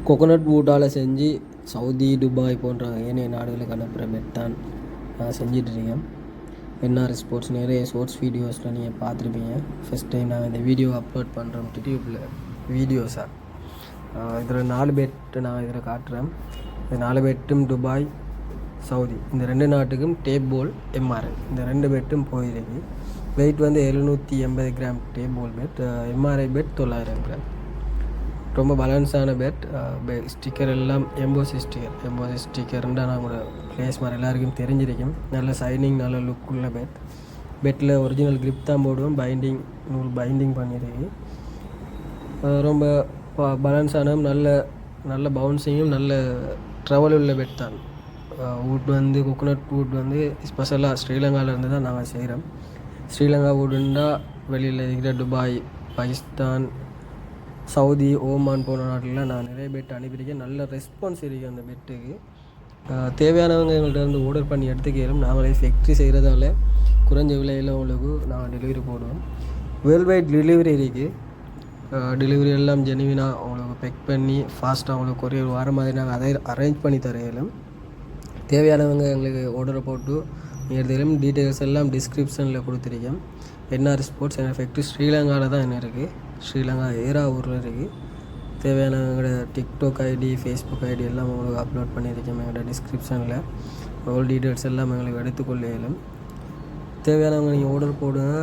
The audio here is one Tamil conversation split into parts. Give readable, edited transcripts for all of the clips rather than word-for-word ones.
கோகோனட் வூட்டால் செஞ்சு சவுதி, துபாய் போன்ற ஏனைய நாடுகளுக்கு அனுப்புகிற பெட் தான் நான் செஞ்சிட்ருக்கேன். என்ஆர் ஸ்போர்ட்ஸ் நிறைய ஸ்போர்ட்ஸ் வீடியோஸில் நீங்கள் பார்த்துருப்பீங்க. ஃபஸ்ட் டைம் நான் இந்த வீடியோ அப்லோட் பண்ணுறோம் யூடியூப்பில் வீடியோஸாக. இதில் 4 பெட்டு நான் இதில் காட்டுறேன். இந்த 4 பெட்டும் துபாய், சவுதி இந்த 2 நாட்டுக்கும் டேப் போல் எம்ஆர்ஐ இந்த 2 பெட்டும் போயிருக்கு. வெயிட் வந்து 780 கிராம் டேப் போல் பெட், எம்ஆர்ஐ பெட் 900 கிராம். ரொம்ப பேலன்ஸான பெட். ஸ்டிக்கர் எல்லாம் எம்போசி ஸ்டிக்கர்ன்றால் நம்மளோட ப்ளேஸ் மாதிரி எல்லாருக்கும் தெரிஞ்சிருக்கும். நல்ல சைனிங், நல்ல லுக் உள்ள பெட்டில் ஒரிஜினல் கிரிப் தான் போடுவோம். நூல் பைண்டிங் பண்ணியிருக்கு. ரொம்ப பேலன்ஸான நல்ல பவுன்சிங்கும் நல்ல ட்ரவல் உள்ள பெட் தான். வுட் வந்து கோகோனட் வுட் வந்து ஸ்பெஷலாக ஸ்ரீலங்காவிலேருந்து தான் நாங்கள் செய்கிறோம். ஸ்ரீலங்கா வுட்டுன்னா வெளியில் இருக்கிற துபாய், பாகிஸ்தான், சவுதி, ஓமான் போன நாட்டில் நான் நிறைய பெட் அனுப்பியிருக்கேன். நல்ல ரெஸ்பான்ஸ் இருக்குது அந்த பெட்டுக்கு. தேவையானவங்க எங்கள்கிட்ட வந்து ஆர்டர் பண்ணி எடுத்துக்கிறோம். நாங்களே ஃபேக்ட்ரி செய்கிறதால குறைஞ்ச விலையில் உங்களுக்கு நாங்கள் டெலிவரி போடுவோம். வேர்ல்டு வைட் டெலிவரி இருக்குது. டெலிவரி எல்லாம் ஜெனுவினாக உங்களுக்கு பெக் பண்ணி ஃபாஸ்ட்டாக உங்களுக்கு ஒரு வாரம் மாதிரி நாங்கள் அதை அரேஞ்ச் பண்ணி தரையிலும். தேவையானவங்க எங்களுக்கு ஆர்டரை போட்டு எடுத்துக்கிறோம். டீட்டெயில்ஸ் எல்லாம் டிஸ்கிரிப்ஷனில் கொடுத்துருக்கேன். என்ஆர் ஸ்போர்ட்ஸ் எங்கள் ஃபேக்ட்ரி ஸ்ரீலங்காவில் தான் என்ன இருக்குது. ஸ்ரீலங்கா ஏராவூரில் இருக்குது. தேவையான எங்களோட டிக்டாக் ஐடி, ஃபேஸ்புக் ஐடி எல்லாம் உங்களுக்கு அப்லோட் பண்ணியிருக்கேன் எங்களோட டிஸ்கிரிப்ஷனில். ஆல் டீட்டெயில்ஸ் எல்லாம் எங்களுக்கு எடுத்துக்கொள்ள இயலும். தேவையானவங்க நீங்கள் ஆர்டர் போடுங்க.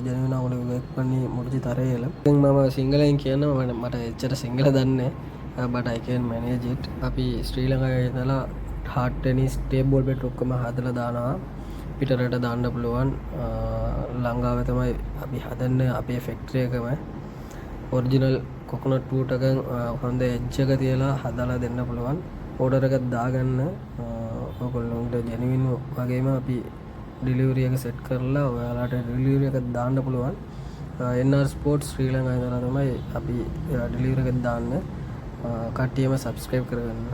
ஜெனுவினாக உங்களுக்கு ஒர்க் பண்ணி முடிச்சு தர இயலும். மாமா சிங்கள ఇంకేనా මට එච්චර සිංහල දන්නේ but I can manage it. අපි ශ්‍රීලංකාවේ ඉඳලා හાર્ඩ් ටෙනිස් ටේබල් බෙට් ඔක්කොම හදලා දානවා. පිටරට දාන්න පුළුවන්. ලංකාවේ තමයි අපි හදන්නේ අපේ ෆැක්ටරි එකම. ඔරිජිනල් කොකනට් වූට් එක හොඳ එජ් එක තියලා හදලා දෙන්න පුළුවන්. ඕඩර් එකක් දාගන්න ඔයගොල්ලන්ට ජෙනුවින් වගේම අපි ඩෙලිවරි එක සෙට් කරලා ඔයාලට ඩෙලිවරි එකක් දාන්න පුළුවන්. එන්ආර් ස්පෝර්ට්ස් ශ්‍රී ලංකාවේ ඉඳලා තමයි අපි ඩෙලිවරි එකක් දාන්න. කට්ටියම සබ්ස්ක්‍රයිබ් කරගන්න.